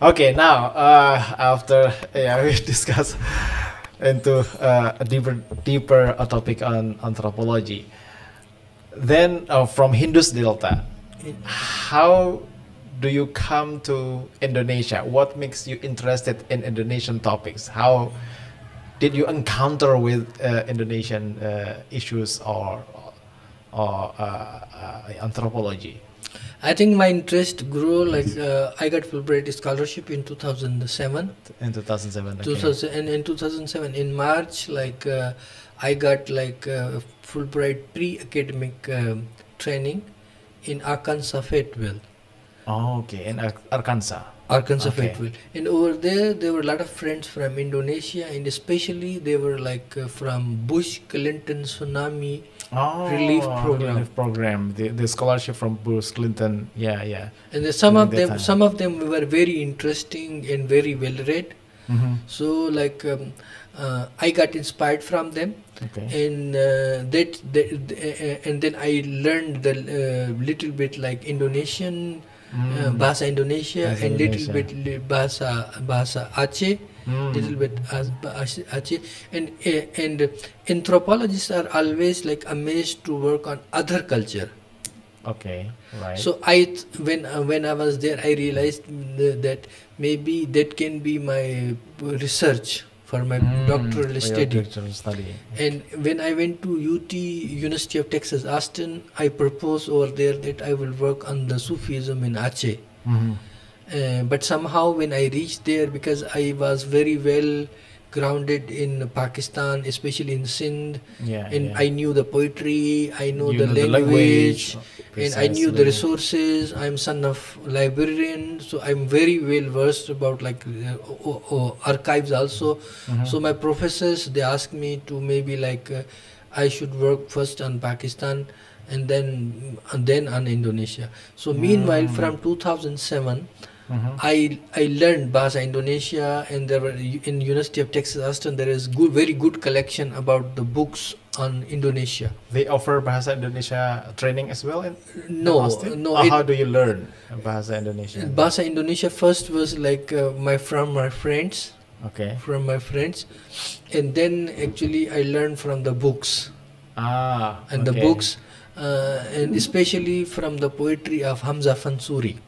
Okay, now after we discuss into a deeper topic on anthropology, then from Hindus Delta, how do you come to Indonesia? What makes you interested in Indonesian topics? How did you encounter with Indonesian issues or anthropology? I think my interest grew I got Fulbright scholarship in 2007. In 2007. Okay. 2000, and in 2007 in March, I got Fulbright pre-academic training in Arkansas Fayetteville. Oh, okay, in Arkansas. Arkansas Okay. Fayetteville, and over there were a lot of friends from Indonesia, and especially they were from Bush Clinton tsunami relief program. Relief program. The scholarship from Bush Clinton. Yeah, yeah. And During that time. some of them were very interesting and very well read. Mm-hmm. So I got inspired from them. Okay. And and then I learned the little bit like Indonesian, bahasa Indonesia, Bahasa and little Indonesia. bit bahasa Aceh, little bit Aceh, and anthropologists are always amazed to work on other culture. Okay, right. So when I was there, I realized that maybe that can be my research for my doctoral study. And when I went to UT, University of Texas, Austin, I proposed over there that I will work on the Sufism in Aceh. But somehow when I reached there, because I was very well grounded in Pakistan, especially in Sindh, and I knew the poetry, I know the language, and I knew the resources. I'm son of librarian, so I'm very well versed about archives also. So my professors, they asked me to maybe I should work first on Pakistan and then on Indonesia. So meanwhile, from 2007, I learned Bahasa Indonesia, and there were in University of Texas Austin there is very good collection about the books on Indonesia. They offer Bahasa Indonesia training as well in Austin? No. How do you learn Bahasa Indonesia? Bahasa Indonesia first was from my friends. Okay. From my friends, and then actually I learned from the books. The books, and especially from the poetry of Hamza Fansuri.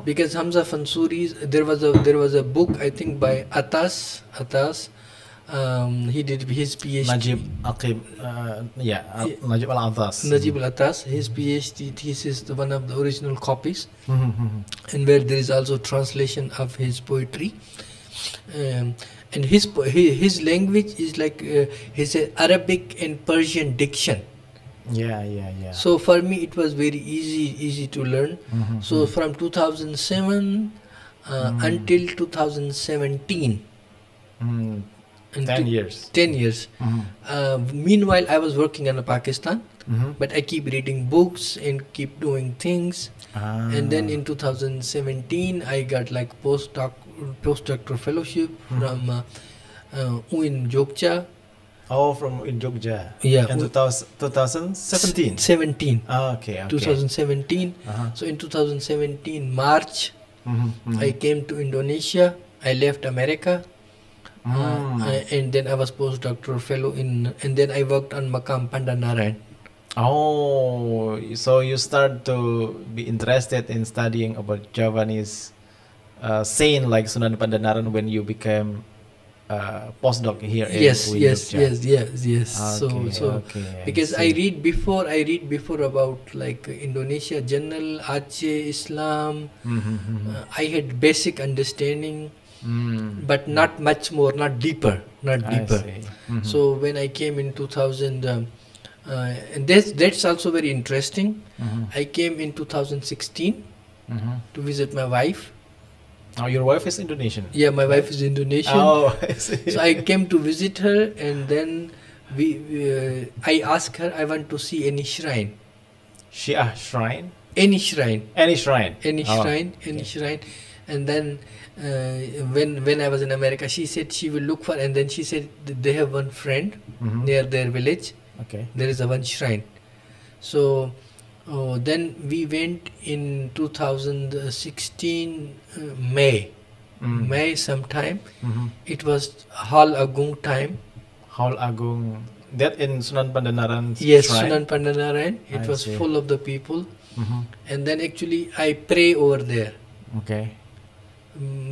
Because Hamza Fansuri, there was a book, I think, by Atas. He did his PhD. Najib Al-Atas. Najib Al-Atas, his PhD thesis, one of the original copies, and where there is also translation of his poetry. And his language is his Arabic and Persian diction. Yeah. So for me it was very easy to learn. So from 2007 until 2017. 10 years. 10 years. Meanwhile, I was working in Pakistan, but I keep reading books and keep doing things. And then in 2017, I got postdoctoral fellowship from UIN Jogja. Oh, from in Jogja. Yeah. In 2017. 17. Okay. 2017. So in 2017 March, I came to Indonesia. I left America. And then I was postdoctoral fellow and then I worked on Makam Pandanaran. Oh, so you start to be interested in studying about Javanese saint like Sunan Pandanaran when you became postdoc here in Yes. Okay, because I read before about Indonesia general, Aceh, Islam. I had basic understanding. But not much more, not deeper. So when I came in 2000, and that's also very interesting. I came in 2016 to visit my wife. Oh, your wife is Indonesian? Yeah, my wife is Indonesian. Oh, I see. So I came to visit her, and then I asked her, I want to see any shrine. Shrine? Any shrine. Any shrine. Shrine. And then when I was in America, she said she will look for, and then she said they have one friend near their village. Okay. There is a one shrine. So Oh, then we went in 2016 May. May sometime. It was Hal Agung time. Hal Agung. That in Sunan Pandanaran Yes, shrine? Sunan Pandanaran. It I was see. full of the people. And then actually I pray over there. Okay.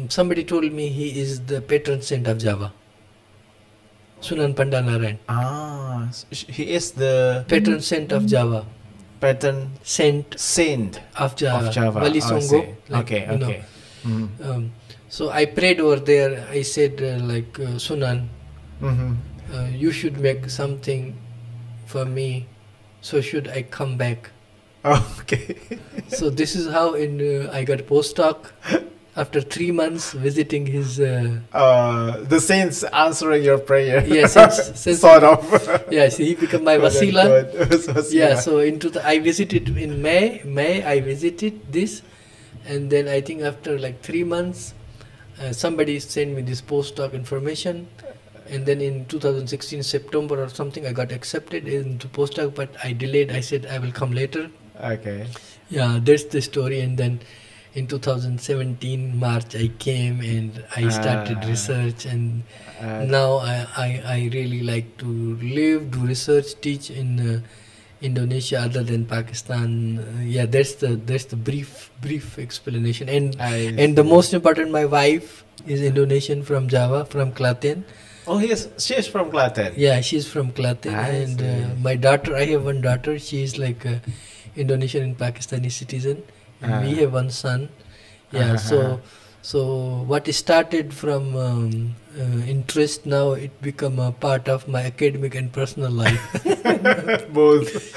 Somebody told me he is the patron saint of Java. Sunan Pandanaran. Ah, he is the Patron saint of Java. patron Saint saint of Java. of Java. Wali I Songo. see. like, Okay, you know. okay. So I prayed over there. I said Sunan, you should make something for me. So should I come back? Okay. So this is how I got a postdoc after 3 months visiting his. The saints answering your prayer. Yeah, since sort of. yes, he became my Quote wasila. unquote. Yeah, so I visited in May. I visited this, and then I think after like 3 months, somebody sent me this postdoc information, and then in 2016 September or something, I got accepted into postdoc, but I delayed. I said I will come later. Okay. Yeah, that's the story, and then in 2017 March I came and I started research, and now I really like to live, do research, teach in Indonesia other than Pakistan. Yeah, that's the brief explanation, and the most important, my wife is Indonesian from Java, from Klaten. Oh, she is from Klaten. Yeah, she's from Klaten, and my daughter, I have one daughter, she is like a Indonesian and Pakistani citizen. And we have one son. Yeah, so what started from interest, now it become a part of my academic and personal life. Both.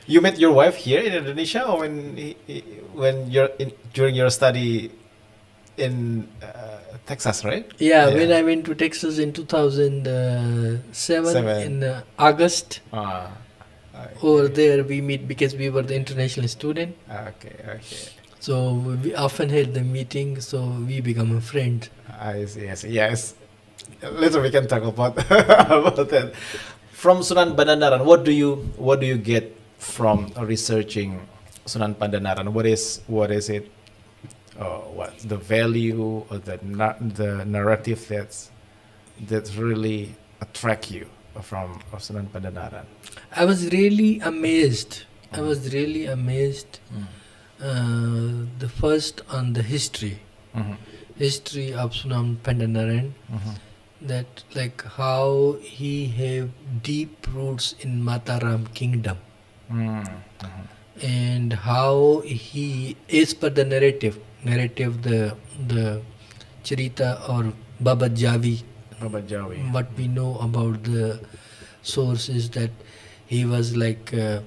You met your wife here in Indonesia, or when during your study in Texas, right? Yeah, when I went to Texas in 2007 in August. Over there we meet because we were the international student. Okay. So we often had the meeting, so we become a friend. I see. Yes. Later we can talk about about that. From Sunan Pandanaran, what do you get from researching Sunan Pandanaran? What is it? What's the value or the narrative that really attract you from Sunan Pandanaran? I was really amazed. The first on the history of Sunan Pandanaran, that like how he have deep roots in Mataram kingdom, and how he, as per the narrative, the Charita or Baba Javi, what we know about the source is that he was like a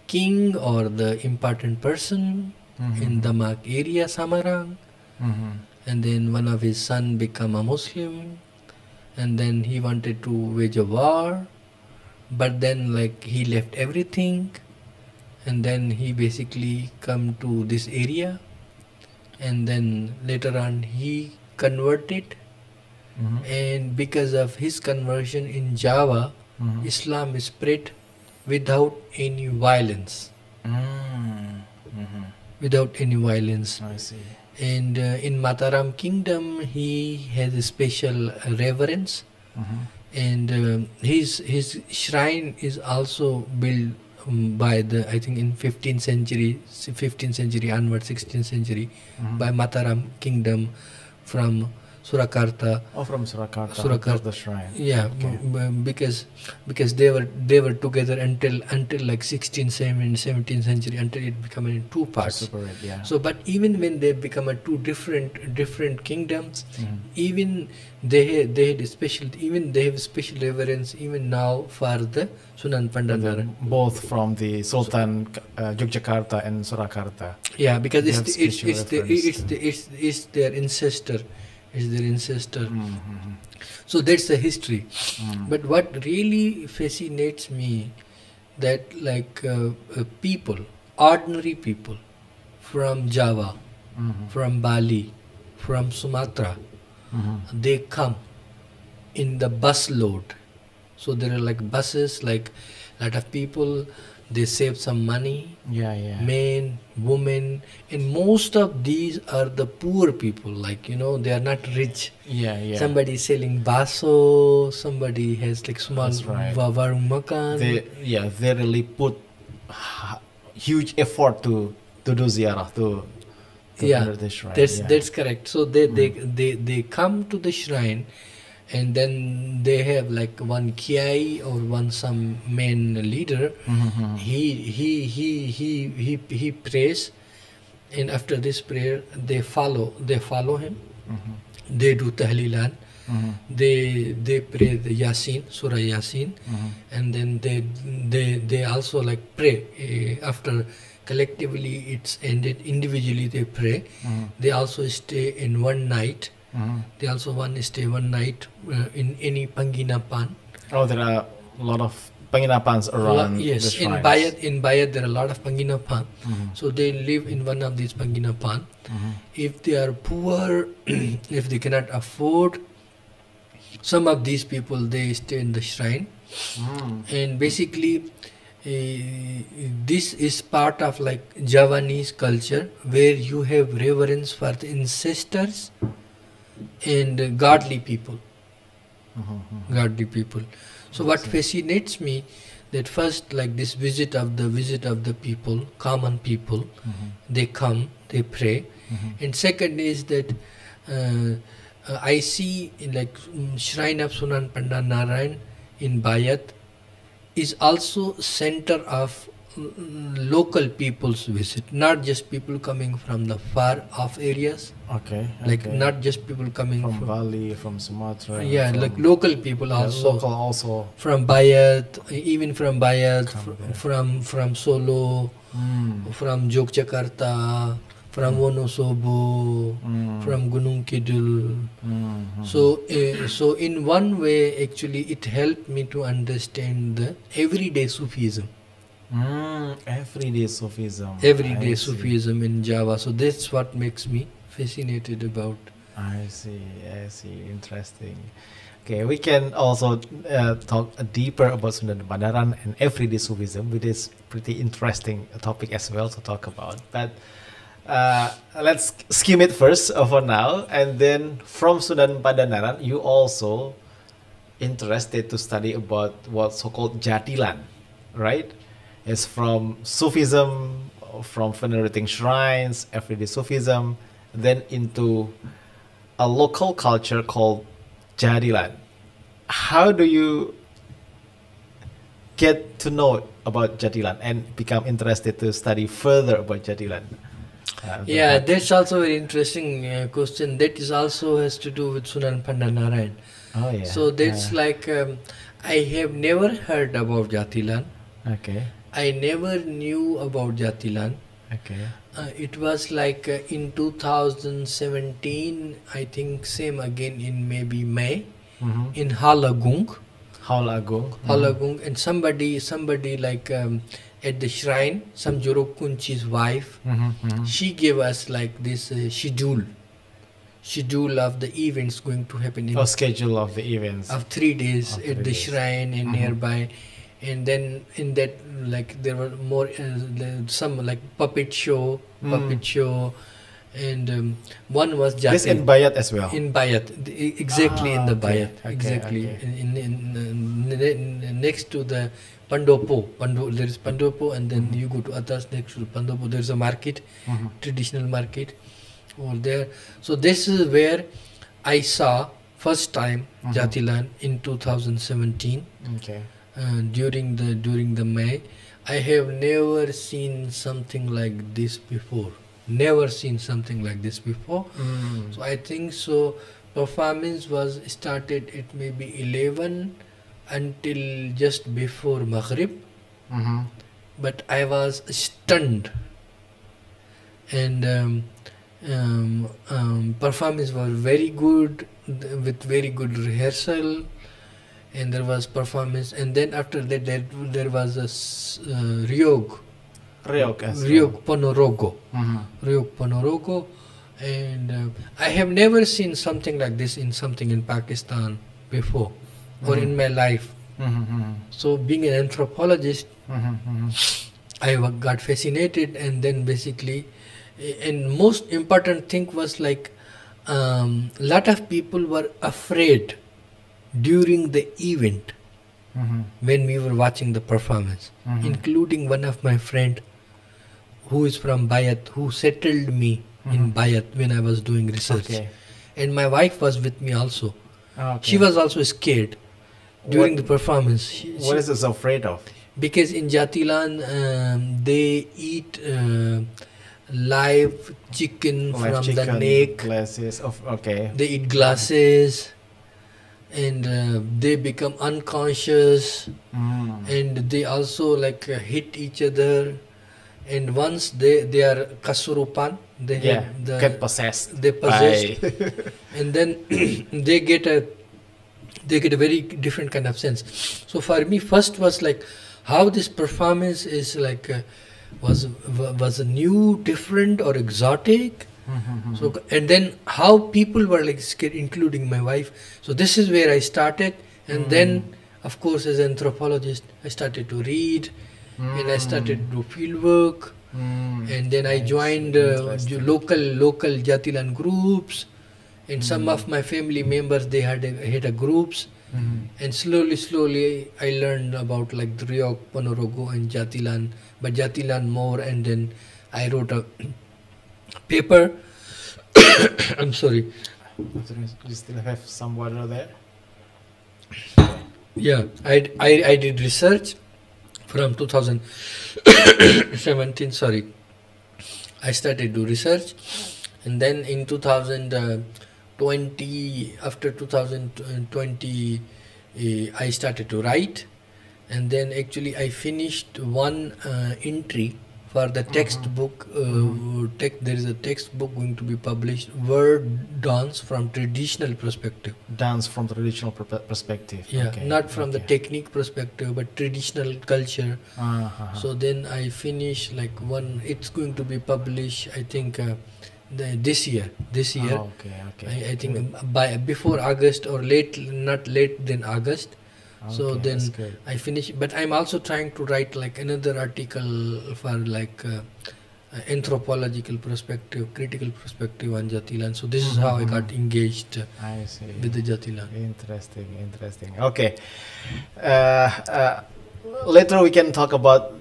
king or the important person in Damak area, Samarang, and then one of his son become a Muslim, and then he wanted to wage a war, but then like he left everything, and then he basically come to this area, and then later on he converted, and because of his conversion in Java, Islam is spread without any violence. Without any violence. I see. And in Mataram kingdom, he has a special reverence, and his shrine is also built by I think in 15th century onward, 16th century, by Mataram kingdom from Surakarta. Oh, from Surakarta, the shrine. Yeah, okay. Because they were together until like 16th, 17th century, until it became in two parts. Separate, yeah. So, but even when they become two different kingdoms, even they had special reverence even now for the Sunan Pandanaran. Both from the Sultan Yogyakarta and Surakarta. Yeah, because it's their ancestor. So that's the history. But what really fascinates me, that like ordinary people from Java, from Bali, from Sumatra, they come in the bus load. So there are like buses, like a lot of people, they save some money. Yeah. Men, women, and most of these are the poor people. Like, they are not rich. Yeah. Somebody is selling baso, somebody has like small That's right. warung makan. They really put huge effort to do ziyarah to enter the shrine. That's correct. So they come to the shrine, and then they have like one kiai or some main leader. He prays, and after this prayer they follow him. They do tahlilan. They pray the Yasin, Surah Yasin, and then they also like pray after. Collectively it's ended, individually they pray. They also stay in one night. They also stay one night in any panginapan. Oh, there are a lot of panginapans around. Yes, the shrines. in Bayat there are a lot of panginapan. So they live in one of these panginapan. If they are poor, if they cannot afford, some of these people, they stay in the shrine. And basically this is part of like Javanese culture, where you have reverence for the ancestors and godly people. Godly people. So what fascinates me, that first, like this visit of the people, common people, they come, they pray. And second is that I see in like shrine of Sunan Pandanaran in Bayat is also center of local people's visit, not just people coming from the far off areas. Not just people coming from Bali, from Sumatra. Yeah, like local people also. Local also. From Bayat, even from Bayat, from Solo, from Jogjakarta, from Wonosobo, from Gunung Kidul. So in one way, actually, it helped me to understand the everyday Sufism. Everyday Sufism. Everyday Sufism in Java. So that's what makes me fascinated about. I see. Interesting. Okay, we can also talk deeper about Sunan Pandanaran and everyday Sufism, which is pretty interesting topic as well to talk about. But let's skim it first for now, and then from Sunan Pandanaran, you also interested to study about what's so-called Jathilan, right? It's from Sufism, from venerating shrines, everyday Sufism, then into a local culture called Jathilan. How do you get to know about Jathilan and become interested to study further about Jathilan? That's also a very interesting question. That is also has to do with Sunan Pandanaran. So that's like I have never heard about Jathilan. I never knew about Jathilan. It was like in 2017, I think, same again in maybe May, in Halagung, and somebody like at the shrine, some Jorok Kunchi's wife, she gave us like this schedule of the events going to happen. Schedule of the events of 3 days at the shrine and nearby. And then in that, like there were more some like puppet show, and one was Jati. This in Bayat as well. In Bayat, exactly in the Bayat, exactly. In next to the Pandopo, there is Pandopo, and then you go to Atas next to Pandopo. There is a market, traditional market over there. So this is where I saw first time Jathilan in 2017. During the May. I have never seen something like this before. So I think so performance was started at maybe 11 until just before Maghrib. But I was stunned, and performance was very good, with very good rehearsal. And there was performance, and then after that there was a Ryog Ponorogo, and I have never seen something like this in Pakistan before, or in my life. So being an anthropologist, I got fascinated, and then basically, and most important thing was like lot of people were afraid during the event when we were watching the performance, including one of my friend who is from Bayat, who settled me in Bayat when I was doing research. And my wife was with me also. She was also scared during the performance. What is she afraid of? Because in Jathilan, they eat live chicken from the neck. Glasses of They eat glasses, and they become unconscious, and they also like hit each other. And once they are kasurupan, they have get possessed. They possessed, and then they get a very different kind of sense. So for me, first was like how this performance is like was a new, different, or exotic. So, and then how people were like scared, including my wife. So this is where I started, and then of course as an anthropologist I started to read, and I started to do field work, and then I joined local Jathilan groups, and some of my family members, they had a groups, and slowly I learned about like Driok, Ponorogo and Jathilan, but Jathilan more, and then I wrote a paper. I'm sorry. You still have some water there? Yeah, I did research from 2017. Sorry, I started to do research, and then in 2020, after 2020, I started to write, and then actually I finished one entry for the textbook. There is a textbook going to be published, Word Dance from Traditional Perspective. Dance from traditional perspective. Yeah, not from the technique perspective, but traditional culture. So then I finish like one. It's going to be published, I think, this year. I think before August, or not late than August. So then I finish, but I'm also trying to write like another article for like anthropological perspective, critical perspective on Jathilan. So this is how I got engaged with the Jathilan. Interesting. Okay. Later we can talk about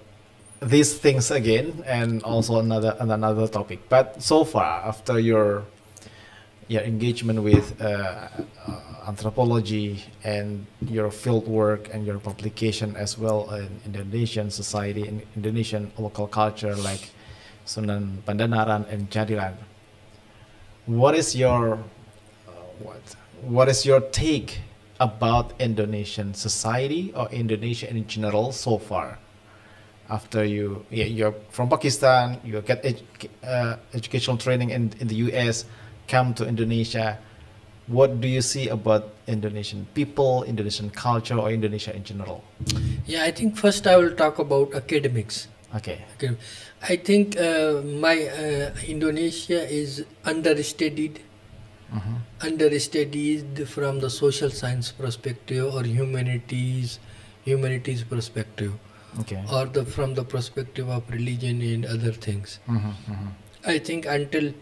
these things again, and also another topic. But so far, after your engagement with anthropology and your field work and your publication as well in Indonesian society and Indonesian local culture like Sunan Pandanaran and Jathilan, what is your take about Indonesian society or Indonesia in general so far? After you're from Pakistan, you get educational training in the US, come to Indonesia. What do you see about Indonesian people, Indonesian culture, or Indonesia in general? Yeah, I think first I will talk about academics. Okay. I think my Indonesia is understudied from the social science perspective or humanities perspective, or from the perspective of religion and other things. I think until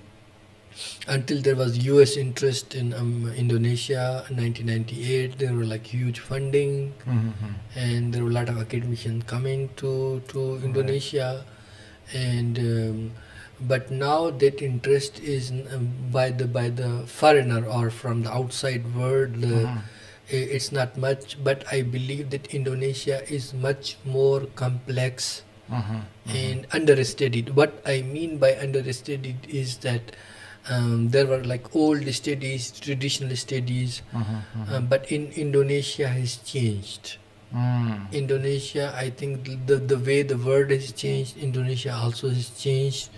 there was US interest in Indonesia in 1998, there were like huge funding, and there were a lot of academicians coming to Indonesia, and but now that interest is by the foreigner or from the outside world. It's not much, but I believe that Indonesia is much more complex and understudied. What I mean by understudied is that there were like old studies, traditional studies, but in Indonesia has changed. Indonesia, I think the way the world has changed, Indonesia also has changed,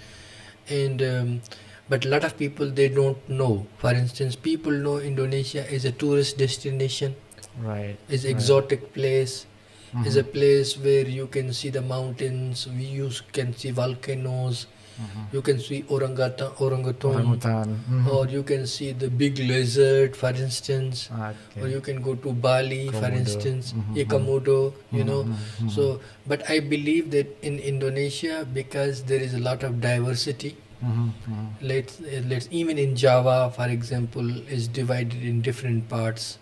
and but a lot of people, they don't know. For instance, people know Indonesia is a tourist destination, is exotic place, is a place where you can see the mountains, you can see volcanoes, You can see orangutan, Orangutan. or you can see the big lizard, for instance, or you can go to Bali, for instance, Komodo, you know. So, but I believe that in Indonesia, because there is a lot of diversity, let's even in Java, for example, is divided in different parts.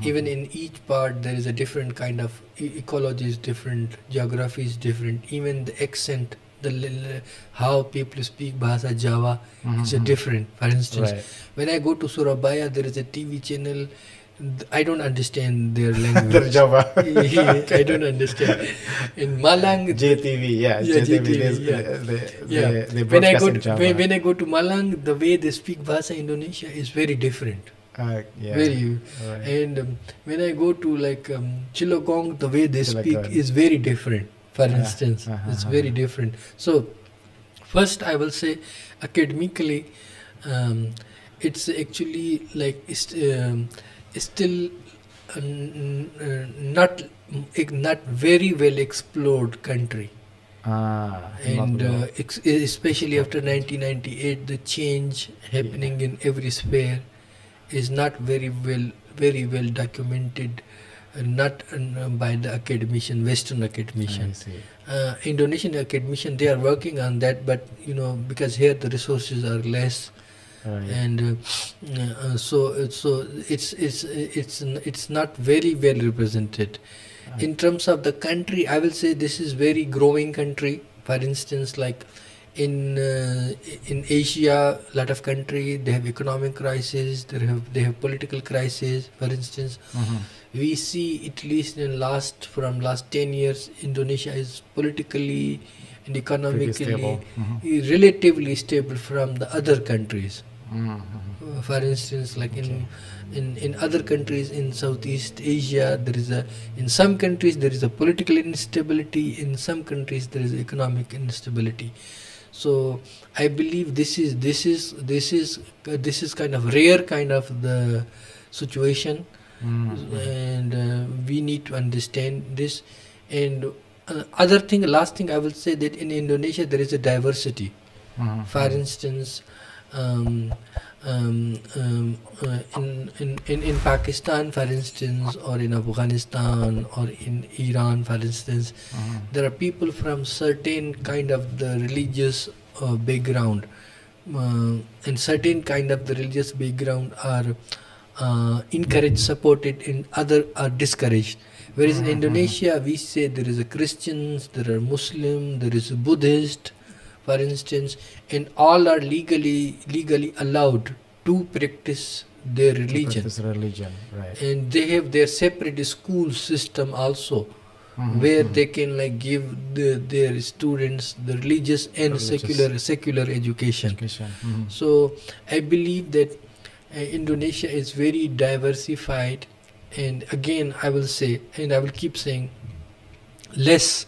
Even in each part there is a different kind of ecology is different, geography is different, even the accent, how people speak Bahasa Java is a different. For instance, when I go to Surabaya, there is a TV channel, I don't understand their language. Their Java. I don't understand. In Malang, JTV, they when I broadcast go in to Java. when I go to Malang, the way they speak Bahasa Indonesia is very different. Very, and when I go to like Chittagong, the way they speak is very different. For instance, it's very different. So, first I will say, academically, it's actually like still not very well explored country. And especially after 1998, the change happening in every sphere is not very well documented, not by the academician, Western academician. Indonesian academician, they are working on that, but you know, because here the resources are less, and so it's not very well represented. In terms of the country, I will say this is very growing country. For instance, like in Asia, a lot of country they have economic crisis, they have political crisis. For instance, we see at least from last 10 years, Indonesia is politically and economically relatively stable from the other countries. For instance, like in other countries in Southeast Asia, in some countries there is a political instability, in some countries there is economic instability. So I believe this is kind of rare kind of the situation, and we need to understand this. And last thing I will say, that in Indonesia there is a diversity. For instance, in Pakistan, for instance, or in Afghanistan, or in Iran, for instance, there are people from certain kind of the religious background, and certain kind of the religious background are encouraged, supported, and other are discouraged. Whereas in Indonesia, we say there is a Christians, there are Muslim, there is a Buddhist, for instance, and all are legally allowed to practice their religion. And they have their separate school system also, where they can like give their students the religious and secular education. So I believe that Indonesia is very diversified, and again I will say, and I will keep saying, less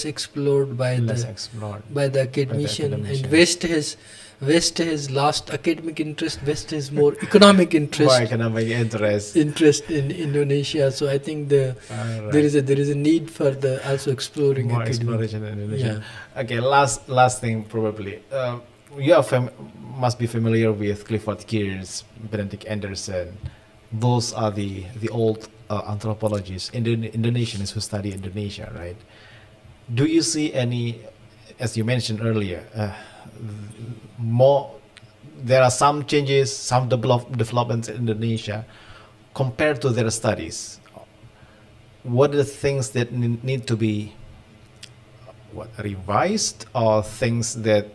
explored by the academician, and West has lost academic interest. West has more economic interest. Interest in Indonesia. So I think there is a need for the also exploring more exploration in Indonesia. Okay, last thing probably. You must be familiar with Clifford, Geertz, Benedict Anderson. Those are the old anthropologists, Indonesianists who study Indonesia, right? Do you see any, as you mentioned earlier, there are some changes, some developments in Indonesia compared to their studies? What are the things that need to be revised, or things that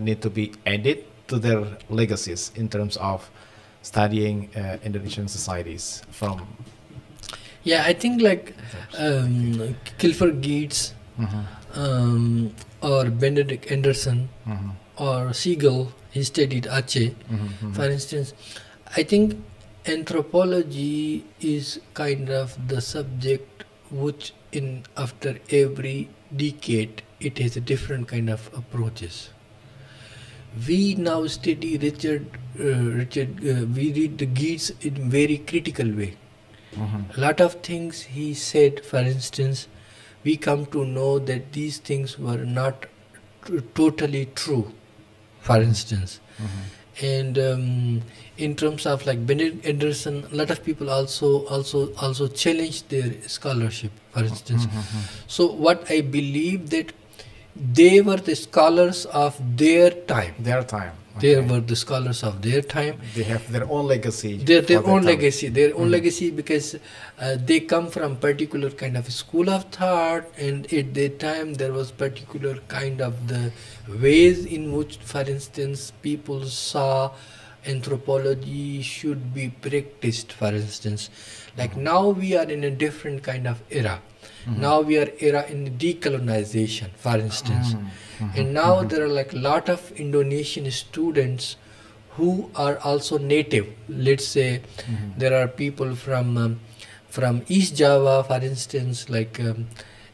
need to be added to their legacies in terms of studying Indonesian societies from? Yeah, I think like Clifford, Geertz, or Benedict Anderson, or Siegel, he studied Aceh, for instance. I think anthropology is kind of the subject which after every decade it has a different kind of approaches. We now study Richard. We read the Geertz in very critical way. A lot of things he said, for instance, we come to know that these things were not totally true, for instance. And in terms of like Benedict Anderson, a lot of people also challenge their scholarship, for instance. So what I believe that they were the scholars of their time. They were the scholars of their time. They have their own legacy. Their own legacy, because they come from particular kind of school of thought, and at their time there was particular kind of the ways in which, for instance, people saw anthropology should be practiced, for instance. Like now we are in a different kind of era. Now we are era in decolonization, for instance. And now there are like a lot of Indonesian students who are also native. Let's say there are people from East Java, for instance, like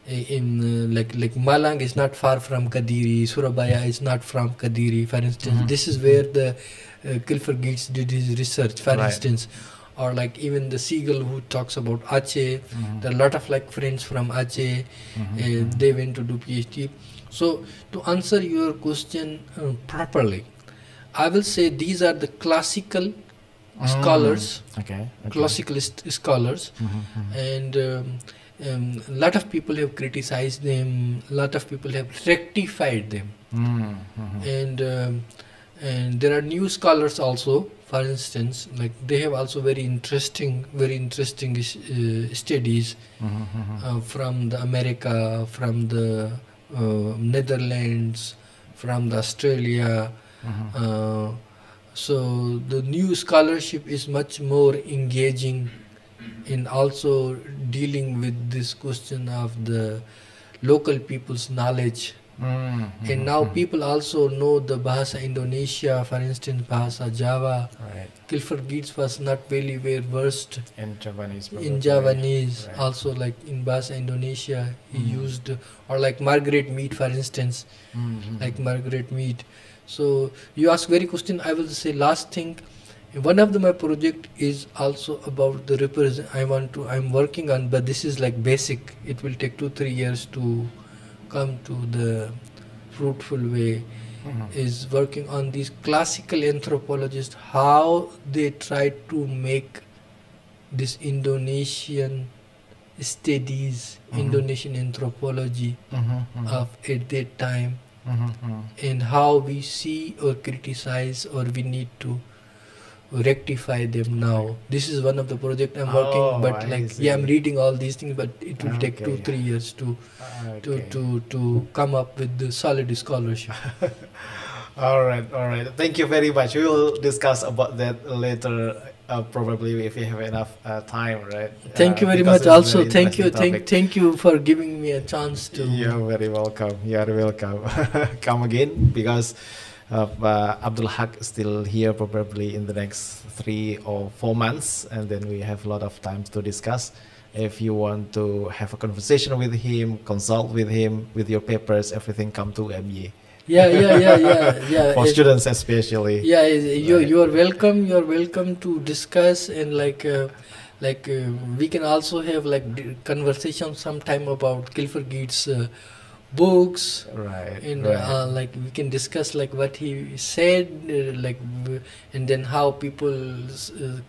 like Malang is not far from Kadiri, Surabaya is not from Kadiri, for instance. This is where the Clifford Geertz did his research, for instance. Or like even the Seagull who talks about Aceh. There are a lot of like friends from Aceh. They went to do PhD. So to answer your question properly, I will say these are the classical scholars, classical scholars, and a lot of people have criticized them, a lot of people have rectified them, and there are new scholars also. For instance, like they have also very interesting studies from the America, from the Netherlands, from the Australia. So the new scholarship is much more engaging in also dealing with this question of the local people's knowledge. And now people also know the Bahasa Indonesia, for instance, Bahasa Java. Clifford Geertz was not very well versed in Javanese. Also like in Bahasa Indonesia he used, or like Margaret Mead, for instance, like Margaret Mead. So you ask very question, I will say last thing. One of my project is also about the I'm working on, but this is like basic. It will take 2-3 years to come to the fruitful way. Is working on these classical anthropologists, how they try to make this Indonesian studies, Indonesian anthropology of at that time, and how we see or criticize or we need to rectify them now. This is one of the project I'm working, but I'm reading all these things, but it will take 2-3 years to come up with the solid scholarship. All right. Thank you very much. We will discuss about that later, probably if we have enough time, right? Thank you very much. Also, thank you for giving me a chance to. You're very welcome. Come again, because Abdul Haque is still here probably in the next 3 or 4 months, and then we have a lot of time to discuss. If you want to have a conversation with him, consult with him with your papers, everything, come to ME. Yeah. For students especially. Yeah, you are welcome. You are welcome to discuss, and we can also have like conversation sometime about Clifford Geertz books, and like we can discuss like what he said, and then how people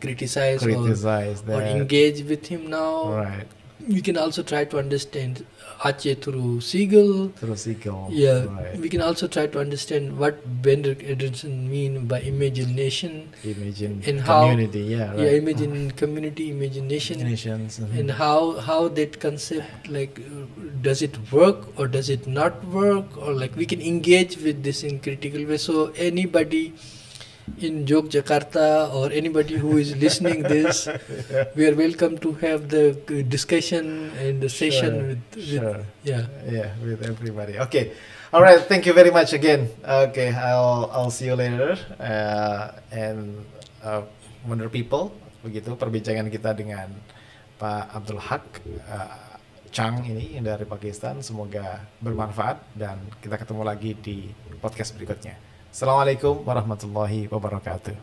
criticize or engage with him now. We can also try to understand Aceh through Seagull. We can also try to understand what Benedict Anderson mean by imagination, and community, community, imagination, and how that concept, like, does it work or does it not work, or like we can engage with this in critical way. So anybody in Yogyakarta or anybody who is listening this, we are welcome to have the discussion and the session with everybody. Okay, all right. Thank you very much again. Okay, I'll see you later. And wonder people, begitu perbincangan kita dengan Pak Abdul Haque Chang ini dari Pakistan. Semoga bermanfaat dan kita ketemu lagi di podcast berikutnya. Assalamualaikum warahmatullahi wabarakatuh.